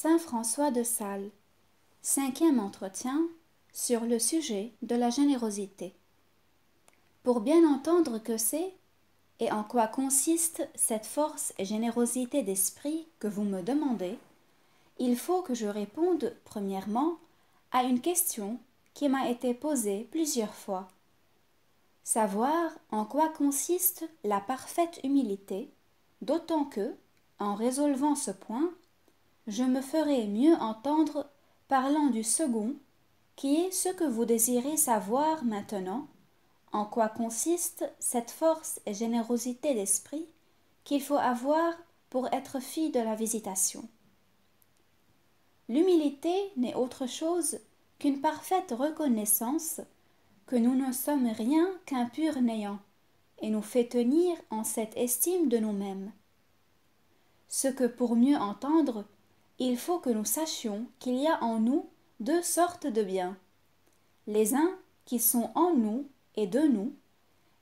Saint François de Sales. 5e entretien sur le sujet de la générosité. Pour bien entendre que c'est et en quoi consiste cette force et générosité d'esprit que vous me demandez, il faut que je réponde premièrement à une question qui m'a été posée plusieurs fois. Savoir en quoi consiste la parfaite humilité, d'autant que, en résolvant ce point, je me ferai mieux entendre parlant du second, qui est ce que vous désirez savoir maintenant, en quoi consiste cette force et générosité d'esprit qu'il faut avoir pour être fille de la Visitation. L'humilité n'est autre chose qu'une parfaite reconnaissance que nous ne sommes rien qu'un pur néant, et nous fait tenir en cette estime de nous-mêmes. Ce que pour mieux entendre, il faut que nous sachions qu'il y a en nous deux sortes de biens, les uns qui sont en nous et de nous,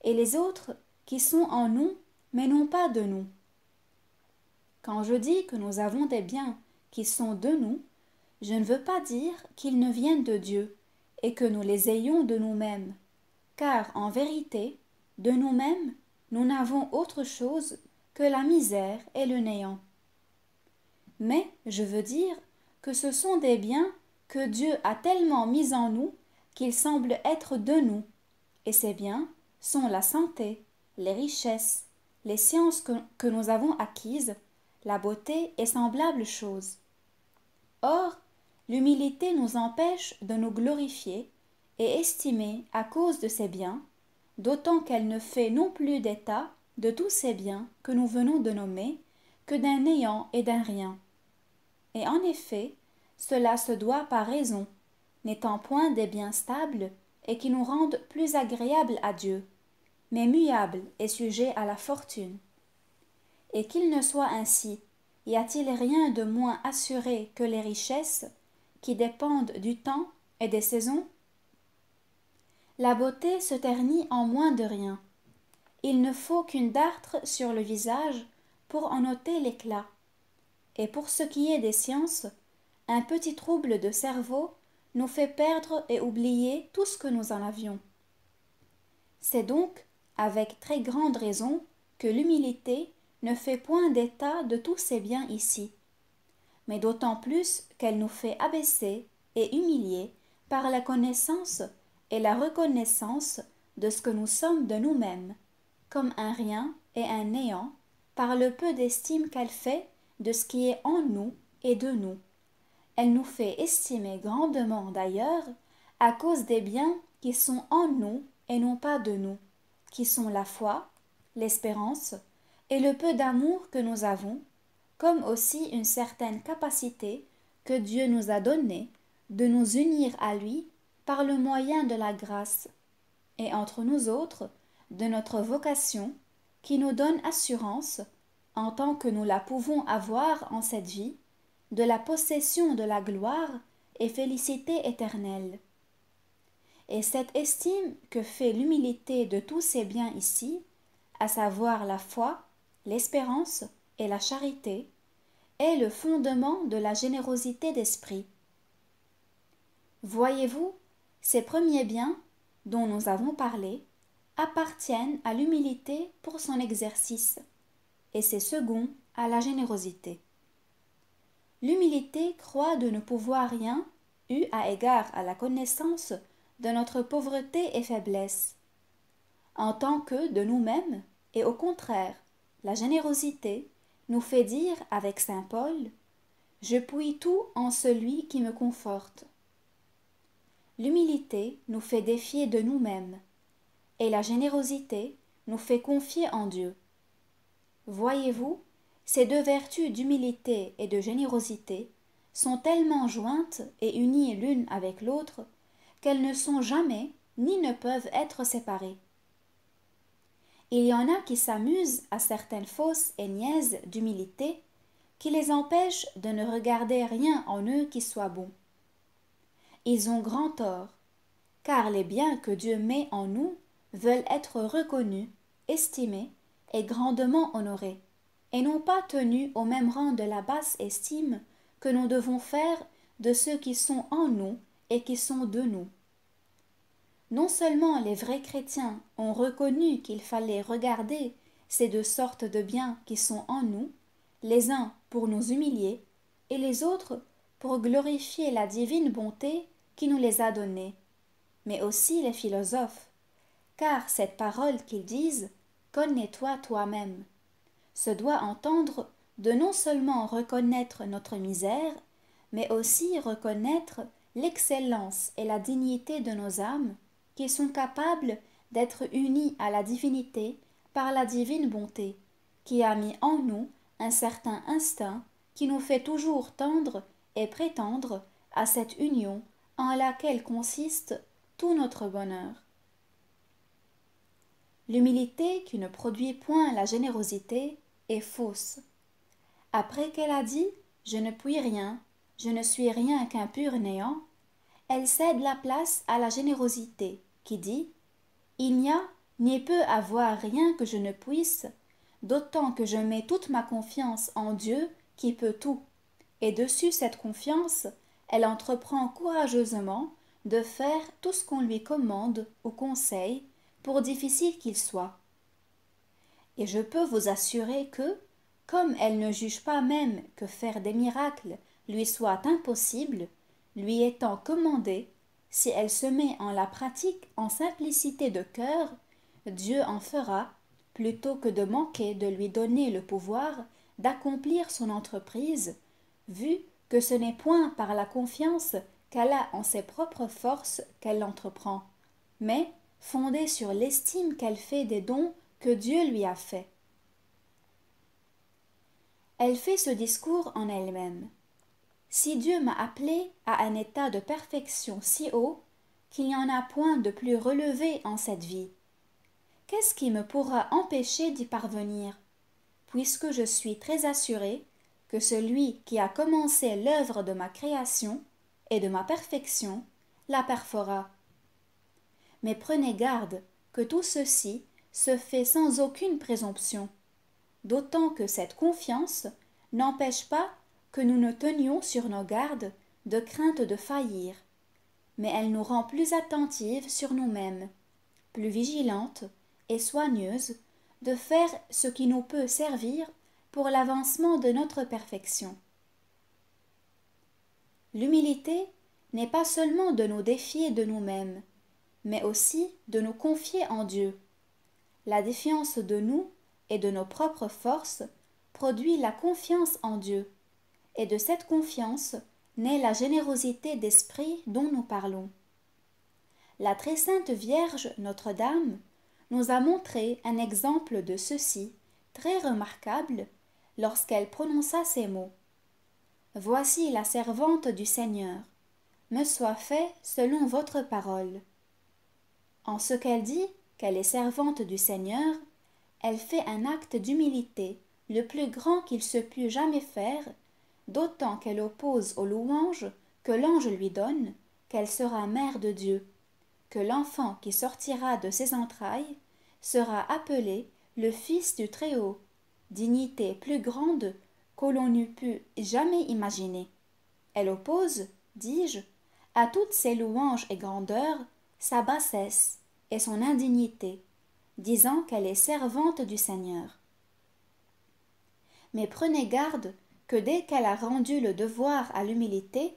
et les autres qui sont en nous mais non pas de nous. Quand je dis que nous avons des biens qui sont de nous, je ne veux pas dire qu'ils ne viennent de Dieu et que nous les ayons de nous-mêmes, car en vérité, de nous-mêmes, nous n'avons autre chose que la misère et le néant. Mais je veux dire que ce sont des biens que Dieu a tellement mis en nous qu'ils semblent être de nous, et ces biens sont la santé, les richesses, les sciences que nous avons acquises, la beauté et semblables choses. Or, l'humilité nous empêche de nous glorifier et estimer à cause de ces biens, d'autant qu'elle ne fait non plus d'état de tous ces biens que nous venons de nommer que d'un néant et d'un rien. Et en effet, cela se doit par raison, n'étant point des biens stables et qui nous rendent plus agréables à Dieu, mais muables et sujets à la fortune. Et qu'il ne soit ainsi, y a-t-il rien de moins assuré que les richesses qui dépendent du temps et des saisons? La beauté se ternit en moins de rien. Il ne faut qu'une dartre sur le visage pour en ôter l'éclat. Et pour ce qui est des sciences, un petit trouble de cerveau nous fait perdre et oublier tout ce que nous en avions. C'est donc avec très grande raison que l'humilité ne fait point d'état de tous ces biens ici, mais d'autant plus qu'elle nous fait abaisser et humilier par la connaissance et la reconnaissance de ce que nous sommes de nous-mêmes, comme un rien et un néant, par le peu d'estime qu'elle fait de ce qui est en nous et de nous. Elle nous fait estimer grandement d'ailleurs à cause des biens qui sont en nous et non pas de nous, qui sont la foi, l'espérance et le peu d'amour que nous avons, comme aussi une certaine capacité que Dieu nous a donnée de nous unir à lui par le moyen de la grâce, et entre nous autres, de notre vocation, qui nous donne assurance, en tant que nous la pouvons avoir en cette vie, de la possession de la gloire et félicité éternelle. Et cette estime que fait l'humilité de tous ces biens ici, à savoir la foi, l'espérance et la charité, est le fondement de la générosité d'esprit. Voyez-vous, ces premiers biens, dont nous avons parlé, appartiennent à l'humilité pour son exercice, et ces seconds à la générosité. L'humilité croit de ne pouvoir rien, eu à égard à la connaissance de notre pauvreté et faiblesse, en tant que de nous-mêmes, et au contraire, la générosité nous fait dire avec saint Paul « Je puis tout en celui qui me conforte ». L'humilité nous fait défier de nous-mêmes, et la générosité nous fait confier en Dieu. Voyez-vous, ces deux vertus d'humilité et de générosité sont tellement jointes et unies l'une avec l'autre qu'elles ne sont jamais ni ne peuvent être séparées. Il y en a qui s'amusent à certaines fausses et niaises d'humilité qui les empêchent de ne regarder rien en eux qui soit bon. Ils ont grand tort, car les biens que Dieu met en nous veulent être reconnus, estimés et grandement honorés, et non pas tenus au même rang de la basse estime que nous devons faire de ceux qui sont en nous et qui sont de nous. Non seulement les vrais chrétiens ont reconnu qu'il fallait regarder ces deux sortes de biens qui sont en nous, les uns pour nous humilier et les autres pour glorifier la divine bonté qui nous les a donnés, mais aussi les philosophes, car cette parole qu'ils disent « Connais-toi toi-même » se doit entendre de non seulement reconnaître notre misère, mais aussi reconnaître l'excellence et la dignité de nos âmes, qui sont capables d'être unies à la divinité par la divine bonté, qui a mis en nous un certain instinct qui nous fait toujours tendre et prétendre à cette union en laquelle consiste tout notre bonheur. L'humilité qui ne produit point la générosité est fausse. Après qu'elle a dit « Je ne puis rien, je ne suis rien qu'un pur néant », elle cède la place à la générosité qui dit « Il n'y a ni peut avoir rien que je ne puisse, d'autant que je mets toute ma confiance en Dieu qui peut tout. » Et dessus cette confiance, elle entreprend courageusement de faire tout ce qu'on lui commande ou conseille, pour difficile qu'il soit. Et je peux vous assurer que, comme elle ne juge pas même que faire des miracles lui soit impossible, lui étant commandé, si elle se met en la pratique en simplicité de cœur, Dieu en fera, plutôt que de manquer de lui donner le pouvoir d'accomplir son entreprise, vu que ce n'est point par la confiance qu'elle a en ses propres forces qu'elle l'entreprend, mais fondée sur l'estime qu'elle fait des dons que Dieu lui a faits. Elle fait ce discours en elle-même. Si Dieu m'a appelée à un état de perfection si haut qu'il n'y en a point de plus relevé en cette vie, qu'est-ce qui me pourra empêcher d'y parvenir, puisque je suis très assurée que celui qui a commencé l'œuvre de ma création et de ma perfection la perfera. Mais prenez garde que tout ceci se fait sans aucune présomption, d'autant que cette confiance n'empêche pas que nous nous tenions sur nos gardes de crainte de faillir, mais elle nous rend plus attentives sur nous-mêmes, plus vigilantes et soigneuses de faire ce qui nous peut servir pour l'avancement de notre perfection. L'humilité n'est pas seulement de nous défier de nous-mêmes, mais aussi de nous confier en Dieu. La défiance de nous et de nos propres forces produit la confiance en Dieu, et de cette confiance naît la générosité d'esprit dont nous parlons. La très sainte Vierge Notre-Dame nous a montré un exemple de ceci très remarquable lorsqu'elle prononça ces mots. « Voici la servante du Seigneur, me soit fait selon votre parole. » En ce qu'elle dit qu'elle est servante du Seigneur, elle fait un acte d'humilité le plus grand qu'il se pût jamais faire, d'autant qu'elle oppose aux louanges que l'ange lui donne qu'elle sera mère de Dieu, que l'enfant qui sortira de ses entrailles sera appelé le Fils du Très-Haut, dignité plus grande que l'on n'eût pu jamais imaginer. Elle oppose, dis-je, à toutes ces louanges et grandeurs sa bassesse et son indignité, disant qu'elle est servante du Seigneur. Mais prenez garde que dès qu'elle a rendu le devoir à l'humilité,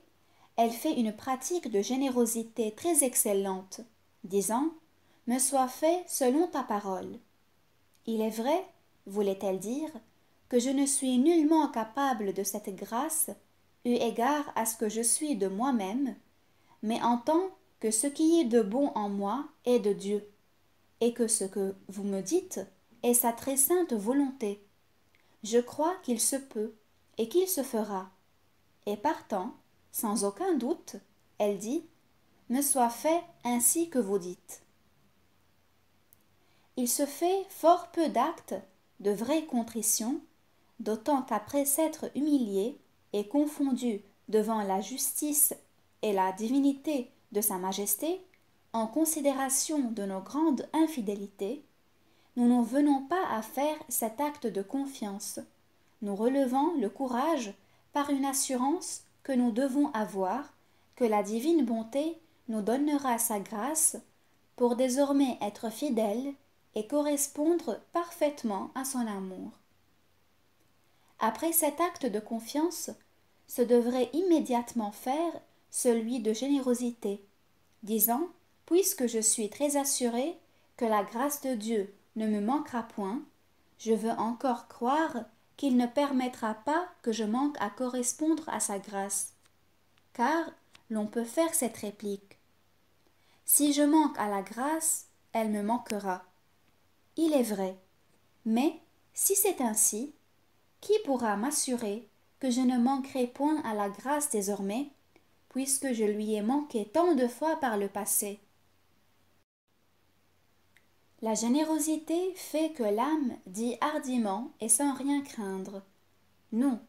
elle fait une pratique de générosité très excellente, disant « Me soit fait selon ta parole ». Il est vrai, voulait-elle dire, que je ne suis nullement capable de cette grâce, eu égard à ce que je suis de moi-même, mais en tant que ce qui est de bon en moi est de Dieu, et que ce que vous me dites est sa très sainte volonté. Je crois qu'il se peut et qu'il se fera. Et partant, sans aucun doute, elle dit « Me soit fait ainsi que vous dites ». Il se fait fort peu d'actes de vraie contrition, d'autant qu'après s'être humilié et confondu devant la justice et la divinité de sa majesté, en considération de nos grandes infidélités, nous n'en venons pas à faire cet acte de confiance, nous relevant le courage par une assurance que nous devons avoir, que la divine bonté nous donnera sa grâce pour désormais être fidèles et correspondre parfaitement à son amour. Après cet acte de confiance, se devrait immédiatement faire celui de générosité, disant, puisque je suis très assuré que la grâce de Dieu ne me manquera point, je veux encore croire qu'il ne permettra pas que je manque à correspondre à sa grâce. Car l'on peut faire cette réplique. Si je manque à la grâce, elle me manquera. Il est vrai. Mais, si c'est ainsi, qui pourra m'assurer que je ne manquerai point à la grâce désormais, puisque je lui ai manqué tant de fois par le passé? La générosité fait que l'âme dit hardiment et sans rien craindre. Non,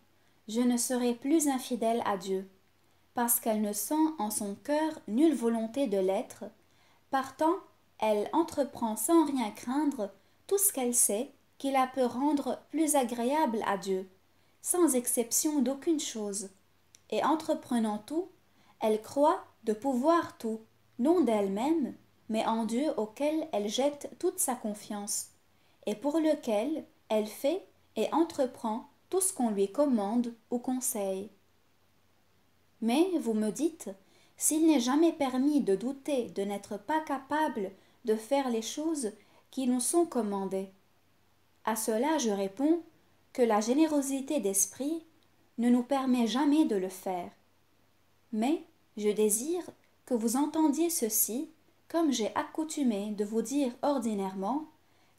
je ne serai plus infidèle à Dieu, parce qu'elle ne sent en son cœur nulle volonté de l'être. Partant, elle entreprend sans rien craindre tout ce qu'elle sait qui la peut rendre plus agréable à Dieu, sans exception d'aucune chose. Et entreprenant tout, elle croit de pouvoir tout, non d'elle-même, mais en Dieu auquel elle jette toute sa confiance, et pour lequel elle fait et entreprend tout ce qu'on lui commande ou conseille. Mais, vous me dites, s'il n'est jamais permis de douter de n'être pas capable de faire les choses qui nous sont commandées. À cela je réponds que la générosité d'esprit ne nous permet jamais de le faire. Mais je désire que vous entendiez ceci, comme j'ai accoutumé de vous dire ordinairement,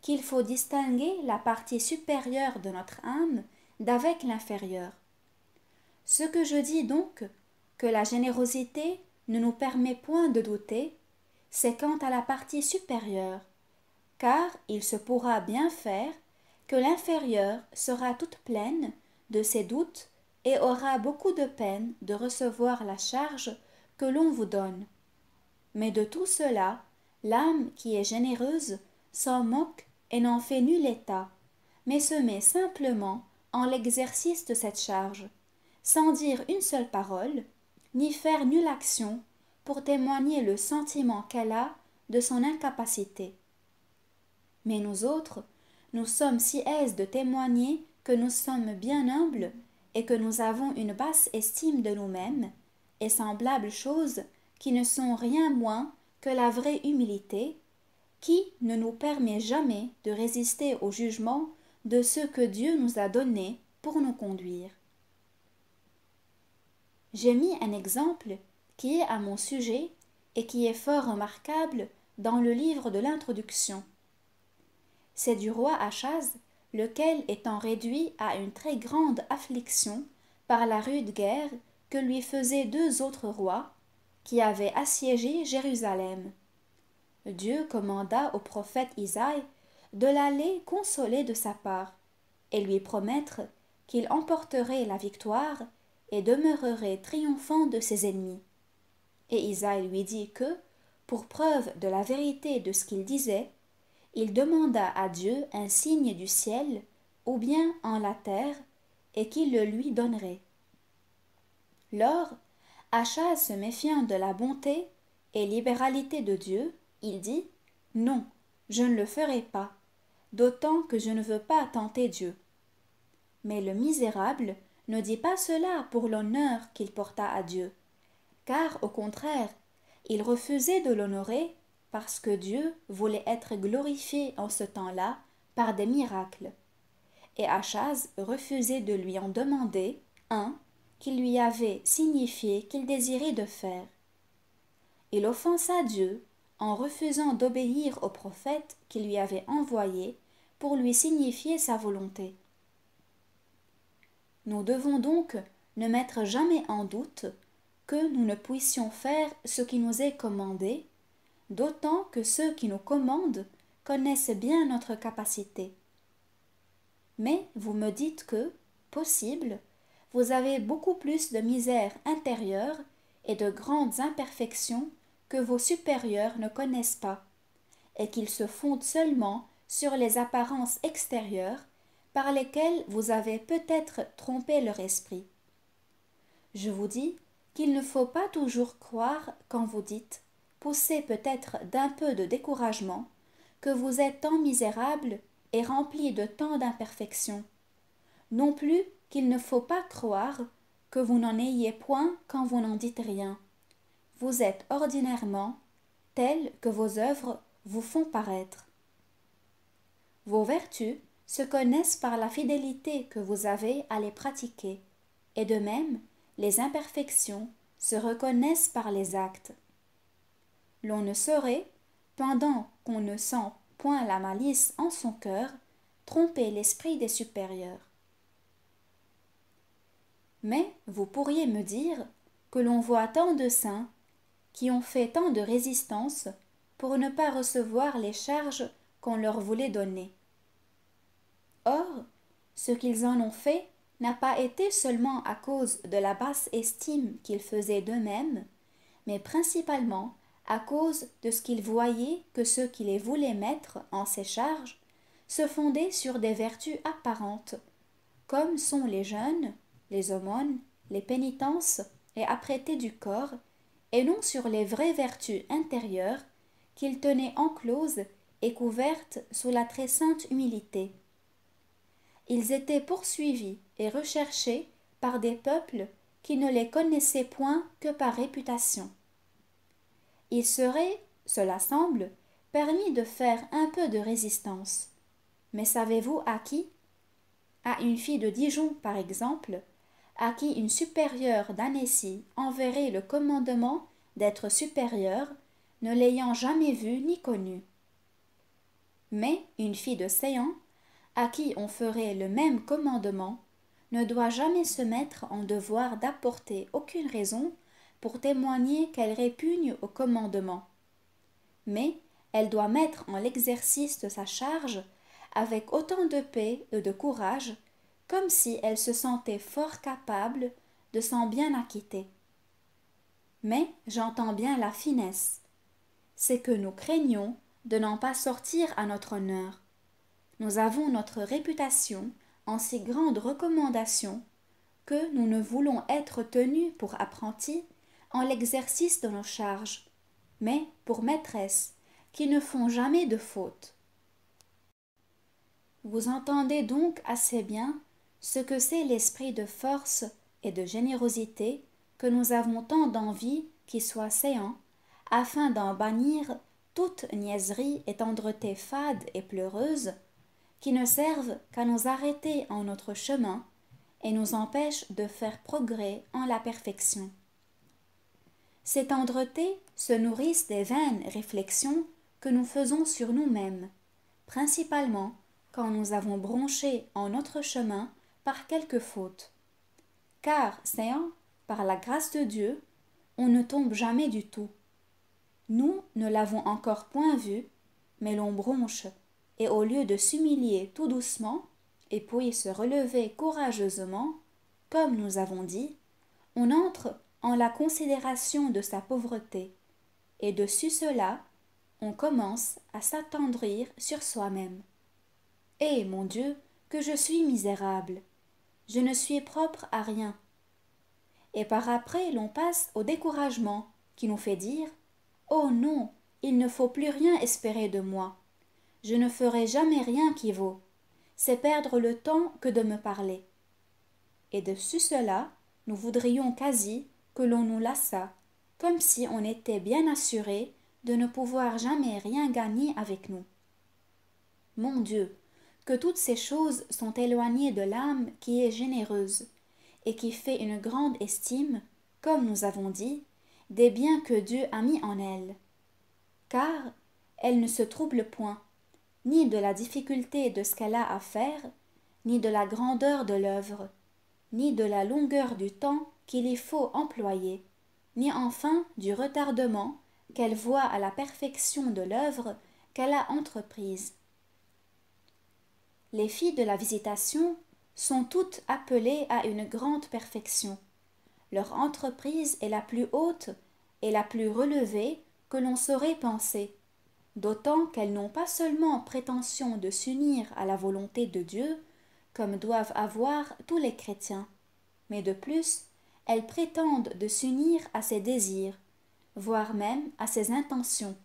qu'il faut distinguer la partie supérieure de notre âme d'avec l'inférieure. Ce que je dis donc, que la générosité ne nous permet point de douter, c'est quant à la partie supérieure, car il se pourra bien faire que l'inférieure sera toute pleine de ses doutes et aura beaucoup de peine de recevoir la charge que l'on vous donne. Mais de tout cela, l'âme qui est généreuse s'en moque et n'en fait nul état, mais se met simplement en l'exercice de cette charge, sans dire une seule parole, ni faire nulle action pour témoigner le sentiment qu'elle a de son incapacité. Mais nous autres, nous sommes si aises de témoigner que nous sommes bien humbles et que nous avons une basse estime de nous-mêmes, et semblables choses qui ne sont rien moins que la vraie humilité, qui ne nous permet jamais de résister au jugement de ceux que Dieu nous a donnés pour nous conduire. J'ai mis un exemple qui est à mon sujet et qui est fort remarquable dans le livre de l'introduction. C'est du roi Achaz, lequel étant réduit à une très grande affliction par la rude guerre que lui faisaient deux autres rois, qui avaient assiégé Jérusalem. Dieu commanda au prophète Isaïe de l'aller consoler de sa part, et lui promettre qu'il emporterait la victoire et demeurerait triomphant de ses ennemis. Et Isaïe lui dit que, pour preuve de la vérité de ce qu'il disait, il demanda à Dieu un signe du ciel ou bien en la terre, et qu'il le lui donnerait. Lors, Achaz, se méfiant de la bonté et libéralité de Dieu, il dit « Non, je ne le ferai pas, d'autant que je ne veux pas tenter Dieu. » Mais le misérable ne dit pas cela pour l'honneur qu'il porta à Dieu, car au contraire, il refusait de l'honorer parce que Dieu voulait être glorifié en ce temps-là par des miracles. Et Achaz refusait de lui en demander un qu'il lui avait signifié qu'il désirait de faire. Il offensa Dieu en refusant d'obéir au prophète qui lui avait envoyé pour lui signifier sa volonté. Nous devons donc ne mettre jamais en doute que nous ne puissions faire ce qui nous est commandé, d'autant que ceux qui nous commandent connaissent bien notre capacité. Mais vous me dites que, possible, vous avez beaucoup plus de misère intérieure et de grandes imperfections que vos supérieurs ne connaissent pas, et qu'ils se fondent seulement sur les apparences extérieures par lesquelles vous avez peut-être trompé leur esprit. Je vous dis qu'il ne faut pas toujours croire quand vous dites, poussé peut-être d'un peu de découragement, que vous êtes tant misérable et rempli de tant d'imperfections. Non plus qu'il ne faut pas croire que vous n'en ayez point quand vous n'en dites rien. Vous êtes ordinairement tel que vos œuvres vous font paraître. Vos vertus se connaissent par la fidélité que vous avez à les pratiquer, et de même, les imperfections se reconnaissent par les actes. L'on ne saurait, pendant qu'on ne sent point la malice en son cœur, tromper l'esprit des supérieurs. Mais vous pourriez me dire que l'on voit tant de saints qui ont fait tant de résistance pour ne pas recevoir les charges qu'on leur voulait donner. Or, ce qu'ils en ont fait n'a pas été seulement à cause de la basse estime qu'ils faisaient d'eux-mêmes, mais principalement à cause de ce qu'ils voyaient que ceux qui les voulaient mettre en ces charges se fondaient sur des vertus apparentes, comme sont les jeûnes, les aumônes, les pénitences et apprêtés du corps, et non sur les vraies vertus intérieures qu'ils tenaient encloses et couvertes sous la très sainte humilité. Ils étaient poursuivis et recherchés par des peuples qui ne les connaissaient point que par réputation. Il serait, cela semble, permis de faire un peu de résistance. Mais savez-vous à qui? À une fille de Dijon, par exemple, à qui une supérieure d'Annecy enverrait le commandement d'être supérieure, ne l'ayant jamais vue ni connue. Mais une fille de Séan, à qui on ferait le même commandement, ne doit jamais se mettre en devoir d'apporter aucune raison pour témoigner qu'elle répugne au commandement. Mais elle doit mettre en l'exercice de sa charge avec autant de paix et de courage, comme si elle se sentait fort capable de s'en bien acquitter. Mais j'entends bien la finesse. C'est que nous craignons de n'en pas sortir à notre honneur. Nous avons notre réputation en si grande recommandation que nous ne voulons être tenus pour apprentis en l'exercice de nos charges, mais pour maîtresses qui ne font jamais de faute. Vous entendez donc assez bien ce que c'est l'esprit de force et de générosité que nous avons tant d'envie qui soit séant, afin d'en bannir toute niaiserie et tendreté fade et pleureuse, qui ne servent qu'à nous arrêter en notre chemin et nous empêchent de faire progrès en la perfection. Ces tendretés se nourrissent des vaines réflexions que nous faisons sur nous-mêmes, principalement quand nous avons bronché en notre chemin par quelque faute. Car, séant, par la grâce de Dieu, on ne tombe jamais du tout. Nous ne l'avons encore point vu, mais l'on bronche, et au lieu de s'humilier tout doucement, et puis se relever courageusement, comme nous avons dit, on entre en la considération de sa pauvreté, et dessus cela, on commence à s'attendrir sur soi-même. Eh, mon Dieu, que je suis misérable! Je ne suis propre à rien. Et par après l'on passe au découragement, qui nous fait dire « Oh non, il ne faut plus rien espérer de moi. Je ne ferai jamais rien qui vaut. C'est perdre le temps que de me parler. » Et dessus cela, nous voudrions quasi que l'on nous lassât, comme si on était bien assuré de ne pouvoir jamais rien gagner avec nous. Mon Dieu, que toutes ces choses sont éloignées de l'âme qui est généreuse, et qui fait une grande estime, comme nous avons dit, des biens que Dieu a mis en elle. Car elle ne se trouble point, ni de la difficulté de ce qu'elle a à faire, ni de la grandeur de l'œuvre, ni de la longueur du temps qu'il y faut employer, ni enfin du retardement qu'elle voit à la perfection de l'œuvre qu'elle a entreprise. Les filles de la Visitation sont toutes appelées à une grande perfection. Leur entreprise est la plus haute et la plus relevée que l'on saurait penser, d'autant qu'elles n'ont pas seulement prétention de s'unir à la volonté de Dieu, comme doivent avoir tous les chrétiens, mais de plus, elles prétendent de s'unir à ses désirs, voire même à ses intentions.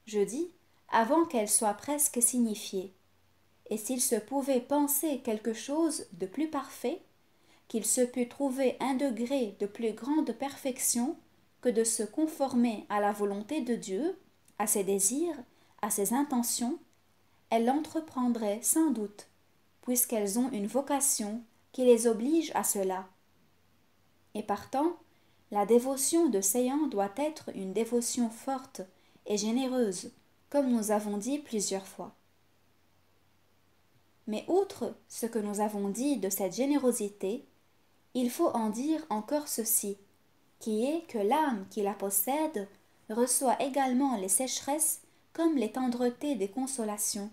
Je dis, avant qu'elles soient presque signifiées. Et s'il se pouvait penser quelque chose de plus parfait, qu'il se pût trouver un degré de plus grande perfection que de se conformer à la volonté de Dieu, à ses désirs, à ses intentions, elles l'entreprendrait sans doute, puisqu'elles ont une vocation qui les oblige à cela. Et partant, la dévotion de séant doit être une dévotion forte et généreuse, comme nous avons dit plusieurs fois. Mais outre ce que nous avons dit de cette générosité, il faut en dire encore ceci, qui est que l'âme qui la possède reçoit également les sécheresses comme les tendretés des consolations,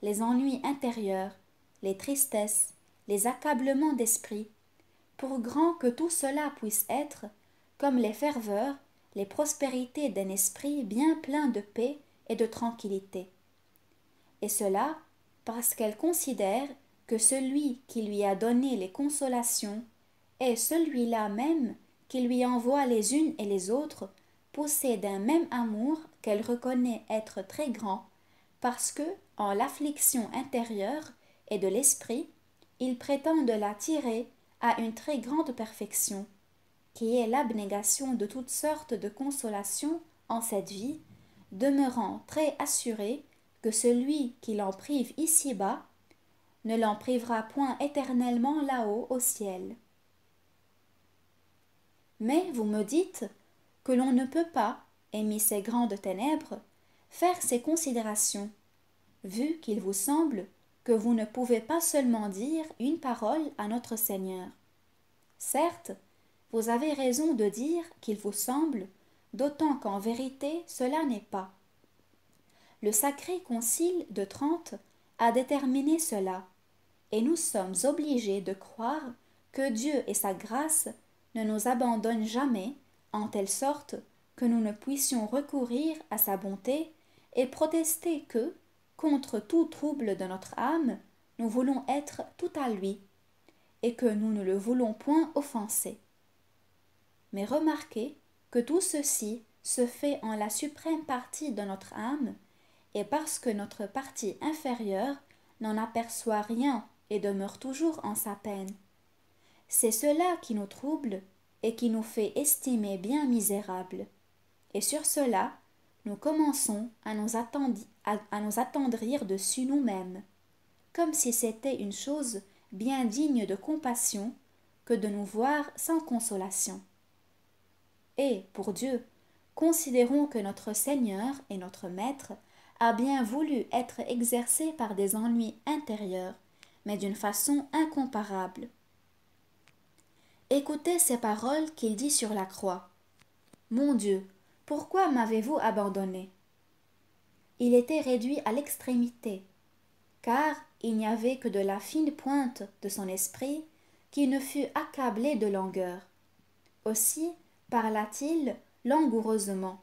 les ennuis intérieurs, les tristesses, les accablements d'esprit, pour grand que tout cela puisse être, comme les ferveurs, les prospérités d'un esprit bien plein de paix et de tranquillité. Et cela parce qu'elle considère que celui qui lui a donné les consolations est celui-là même qui lui envoie les unes et les autres, poussé d'un même amour qu'elle reconnaît être très grand, parce que, en l'affliction intérieure et de l'esprit, il prétend de la tirer à une très grande perfection, qui est l'abnégation de toutes sortes de consolations en cette vie, demeurant très assuré que celui qui l'en prive ici-bas ne l'en privera point éternellement là-haut au ciel. Mais vous me dites que l'on ne peut pas, émis ces grandes ténèbres, faire ces considérations, vu qu'il vous semble que vous ne pouvez pas seulement dire une parole à notre Seigneur. Certes, vous avez raison de dire qu'il vous semble, d'autant qu'en vérité cela n'est pas. Le Sacré Concile de Trente a déterminé cela, et nous sommes obligés de croire que Dieu et sa grâce ne nous abandonnent jamais, en telle sorte que nous ne puissions recourir à sa bonté et protester que, contre tout trouble de notre âme, nous voulons être tout à lui, et que nous ne le voulons point offenser. Mais remarquez que tout ceci se fait en la suprême partie de notre âme, et parce que notre partie inférieure n'en aperçoit rien et demeure toujours en sa peine. C'est cela qui nous trouble et qui nous fait estimer bien misérables. Et sur cela, nous commençons à nous attendrir dessus nous-mêmes, comme si c'était une chose bien digne de compassion que de nous voir sans consolation. Et, pour Dieu, considérons que notre Seigneur et notre Maître a bien voulu être exercé par des ennuis intérieurs, mais d'une façon incomparable. Écoutez ces paroles qu'il dit sur la croix. « Mon Dieu, pourquoi m'avez-vous abandonné ?» Il était réduit à l'extrémité, car il n'y avait que de la fine pointe de son esprit qui ne fût accablé de langueur. Aussi parla-t-il langoureusement.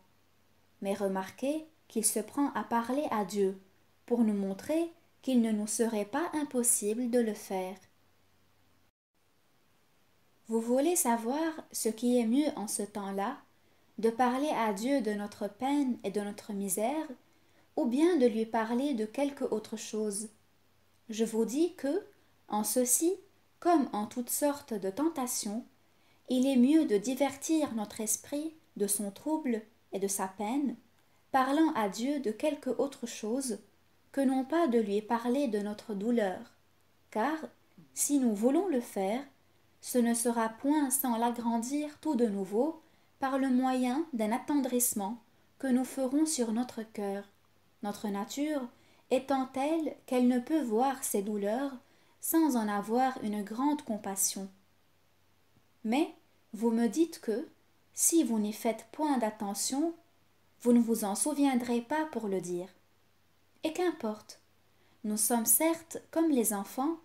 Mais remarquez qu'il se prend à parler à Dieu, pour nous montrer qu'il ne nous serait pas impossible de le faire. Vous voulez savoir ce qui est mieux en ce temps-là, de parler à Dieu de notre peine et de notre misère, ou bien de lui parler de quelque autre chose? Je vous dis que, en ceci, comme en toutes sortes de tentations, il est mieux de divertir notre esprit de son trouble et de sa peine, parlant à Dieu de quelque autre chose, que non pas de lui parler de notre douleur, car, si nous voulons le faire, ce ne sera point sans l'agrandir tout de nouveau par le moyen d'un attendrissement que nous ferons sur notre cœur, notre nature étant telle qu'elle ne peut voir ces douleurs sans en avoir une grande compassion. Mais vous me dites que, si vous n'y faites point d'attention, vous ne vous en souviendrez pas pour le dire. Et qu'importe, nous sommes certes comme les enfants,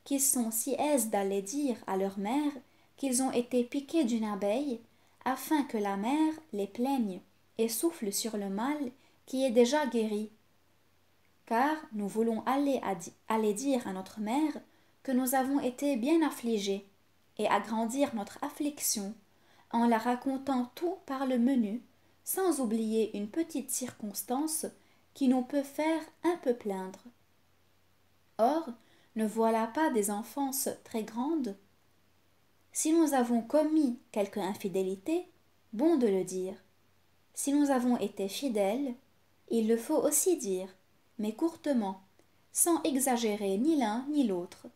qui sont si aises d'aller dire à leur mère qu'ils ont été piqués d'une abeille, afin que la mère les plaigne et souffle sur le mal qui est déjà guéri. Car nous voulons aller dire à notre mère que nous avons été bien affligés, et agrandir notre affliction en la racontant tout par le menu, sans oublier une petite circonstance qui nous peut faire un peu plaindre. Or, ne voilà pas des enfances très grandes? Si nous avons commis quelque infidélité, bon de le dire. Si nous avons été fidèles, il le faut aussi dire, mais courtement, sans exagérer ni l'un ni l'autre,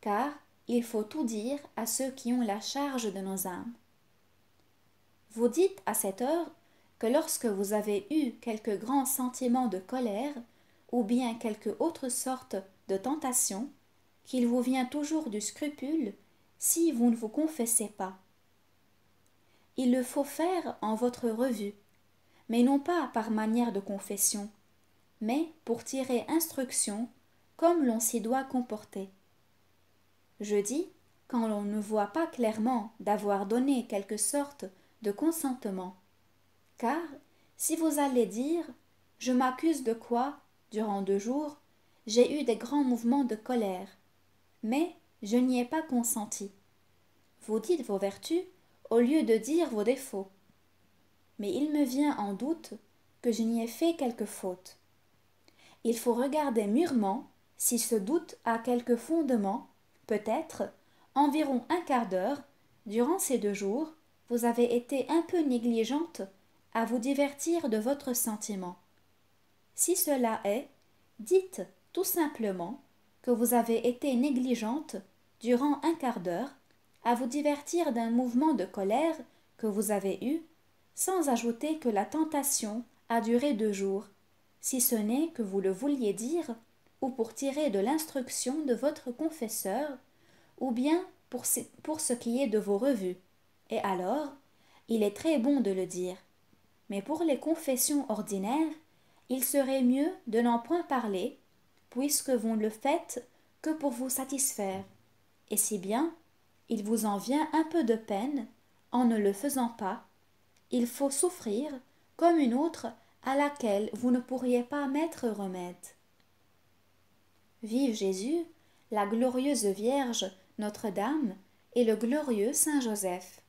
car il faut tout dire à ceux qui ont la charge de nos âmes. Vous dites à cette heure que lorsque vous avez eu quelque grand sentiment de colère, ou bien quelque autre sorte de tentation, qu'il vous vient toujours du scrupule si vous ne vous confessez pas. Il le faut faire en votre revue, mais non pas par manière de confession, mais pour tirer instruction comme l'on s'y doit comporter. Je dis quand l'on ne voit pas clairement d'avoir donné quelque sorte de consentement, car si vous allez dire « Je m'accuse de quoi, durant 2 jours, j'ai eu des grands mouvements de colère, mais je n'y ai pas consenti », vous dites vos vertus au lieu de dire vos défauts. Mais il me vient en doute que je n'y ai fait quelque faute. Il faut regarder mûrement si ce doute a quelque fondement. Peut-être, environ un quart d'heure, durant ces 2 jours, vous avez été un peu négligente à vous divertir de votre sentiment. Si cela est, dites tout simplement que vous avez été négligente durant un quart d'heure à vous divertir d'un mouvement de colère que vous avez eu, sans ajouter que la tentation a duré 2 jours, si ce n'est que vous le vouliez dire, ou pour tirer de l'instruction de votre confesseur, ou bien pour ce qui est de vos revues. Et alors, il est très bon de le dire. Mais pour les confessions ordinaires, il serait mieux de n'en point parler, puisque vous ne le faites que pour vous satisfaire. Et si bien, il vous en vient un peu de peine, en ne le faisant pas, il faut souffrir comme une autre à laquelle vous ne pourriez pas mettre remède. Vive Jésus, la glorieuse Vierge Notre-Dame et le glorieux Saint Joseph.